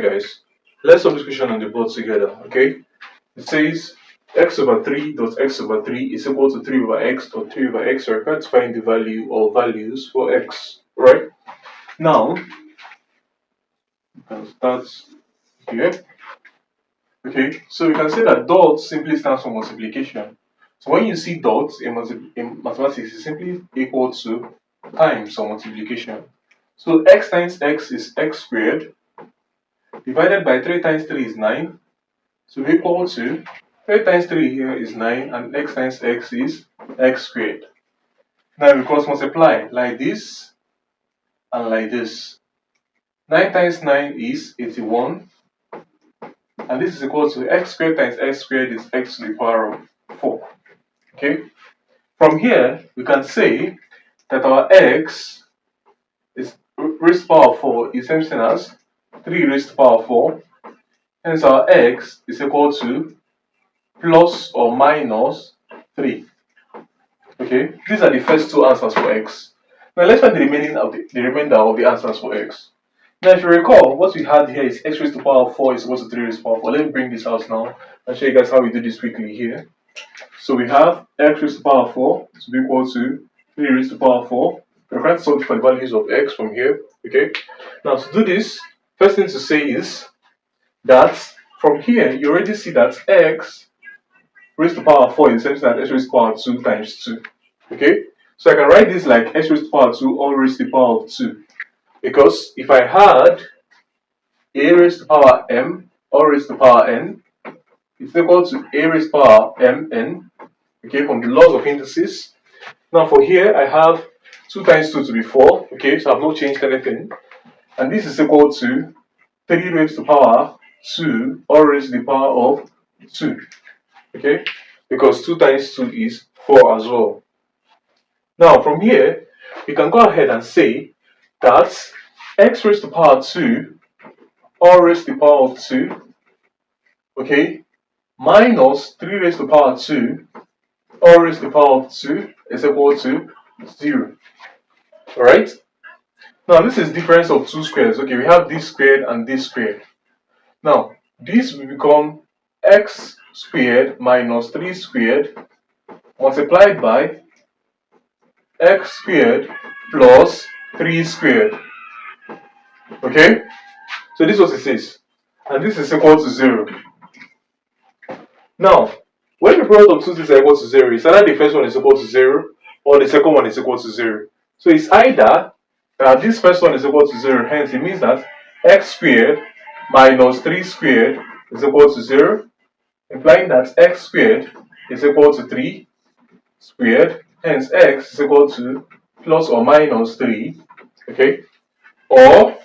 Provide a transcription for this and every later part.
guys, let's solve this question on the board together. Okay, it says x over 3 dot x over 3 is equal to 3 over x dot 3 over x. So I can't find the value or values for x, right? Now we can start here. Okay, so we can say that dot simply stands for multiplication. So when you see dots in mathematics, it's simply equal to times or multiplication. So x times x is x squared, divided by 3 times 3 is 9. So equal to 3 times 3 here is 9, and x times x is x squared. Now we cross multiply like this and like this. 9 times 9 is 81, and this is equal to x squared times x squared is x to the power of 4. Okay, from here we can say that our x is raised to the power of 4 is same thing as 3 raised to the power of 4. Hence our x is equal to plus or minus 3. Okay, these are the first two answers for x. Now let's find the remainder of the answers for x. Now if you recall, what we had here is x raised to the power of 4 is equal to 3 raised to the power of 4. Let me bring this out now and show you guys how we do this quickly here. So we have x raised to the power of 4 to be equal to 3 raised to the power of 4. We're trying to solve for the values of x from here. Okay, now to do this, first thing to say is that from here you already see that x raised to the power of 4 is the same thing as x raised to the power of 2 times 2. Okay, so I can write this like x raised to the power of 2 all raised to the power of 2. Because if I had a raised to the power m all raised to the power n, it's equal to a raised to the power mn. Okay, from the laws of indices. Now for here I have 2 times 2 to be 4. Okay, so I've not changed anything. And this is equal to 3 raised to the power 2 all raised to the power of 2. Okay, because 2 times 2 is 4 as well. Now from here we can go ahead and say that x raised to the power 2 all raised to the power of 2, okay, minus 3 raised to the power 2 all raised to the power of 2 is equal to 0. Alright? Now this is difference of two squares. Okay, we have this squared and this squared. Now this will become x squared minus 3 squared multiplied by x squared plus 3 squared. Okay, so this is what it says, and this is equal to 0. Now when the product of two things are equal to 0, it's either the first one is equal to 0 or the second one is equal to 0. So it's either that this first one is equal to 0, hence it means that x squared minus 3 squared is equal to 0, implying that x squared is equal to 3 squared, hence x is equal to plus or minus 3, okay, or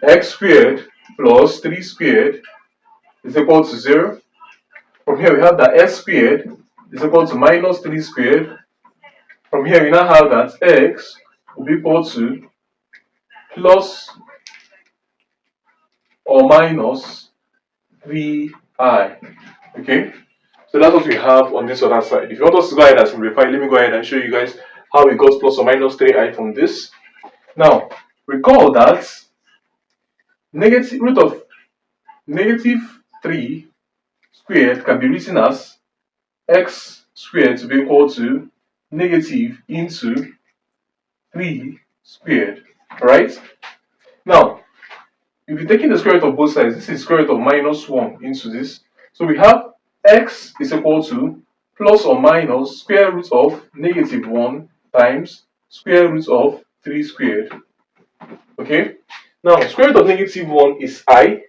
x squared plus 3 squared is equal to 0. From here we have that x squared is equal to minus 3 squared. From here we now have that x will be equal to plus or minus 3i. Okay, so that's what we have on this other side. If you want us to go ahead and simplify, let me go ahead and show you guys how we got plus or minus 3i from this. Now recall that root of negative 3 squared can be written as x squared to be equal to negative into 3 squared. Alright? Now, if you're taking the square root of both sides, this is square root of minus 1 into this. So we have x is equal to plus or minus square root of negative 1 times square root of 3 squared. Okay? Now, square root of negative 1 is I,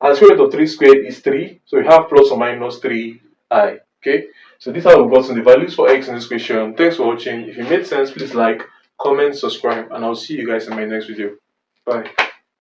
and square root of 3 squared is 3. So we have plus or minus 3i. Okay? So this is how we got to the values for x in this question. Thanks for watching. If it made sense, please like, comment, subscribe, and I'll see you guys in my next video. Bye.